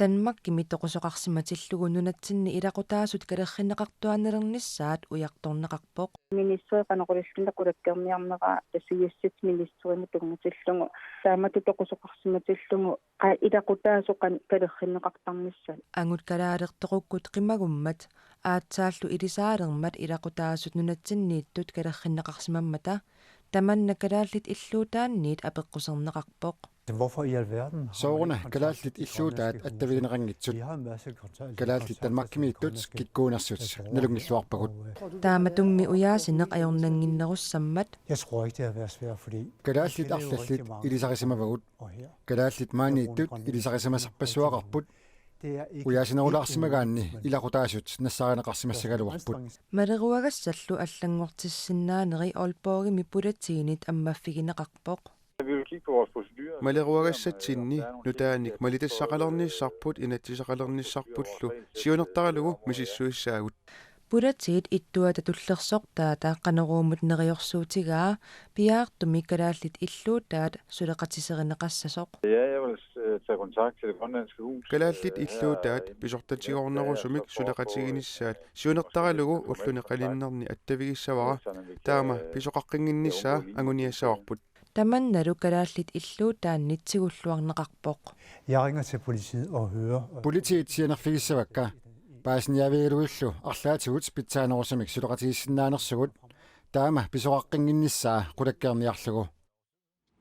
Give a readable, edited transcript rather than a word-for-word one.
Danmarkimi toqosoqarsimatillугу нунатсинни илақутаасут калерринеқартуанернissaат уярторнеқарпоқ министриканеқулиллунақулаккерниарнера тассиуссит министрими тунгутиллугу таамату тоқосоқарсиматиллугу қа илақутаасоқан калерринеқартарниссат ангут калаалертоқуккут қимагуммат аатсааллу илисаалермат илақутаасут нунатсиннииттут калерринеқарсимаммата таманна калааллит иллуутаанниит апеққусернеқарпоқ. Hvorfor i alverden? Soorna kalaallit illuutaat attaviineqanngitsut kalaallit Danmarkimiittut kikkuunersut nalungilluarpagut Тааматумми уяасинеқ ajornanginnerussammat Jeg tror ikke det har været svært, fordi kalaallit arlallit ilisarisimavagut kalaallit maaniittut ilisarisamasarpassuaqarput уяасинерулаарсимагаанни илақутаасут нассариneqarsimassagaluarput малеруагасsallu аллангортиссиннаанери олпоогими пулатигинит аммаффигинеқарпоқ. Малеруагассатсинни нутааник малитассақалерниссарпут инатсисақалерниссарпуллу сиунертаралугу мисиссуиссаагут Пулатигит иттуата туллерсортаата қанеруумут нериорсуутигаа пиаартуми калааллит иллуутаат сулеқатисеринеқассасоқ. калааллит иллуутаат писортатигорнерусумик сулеқатигинissaат сиунертаралугу уллунеқалиннерни аттавигиссавара таама писоқаққингиннissaa агуниассаварпут Таманналу калааллит иллуутааннитсигуллуарнеқарпоқ. jeg ringer til politiet og hører. Politiet sianerfigissavakka paasniaviiluillu arlaatigut pitsaanерусамик сулеқатигиссиннаанерсугут таама писоқаққингиннissaa qulakkeerniarlugu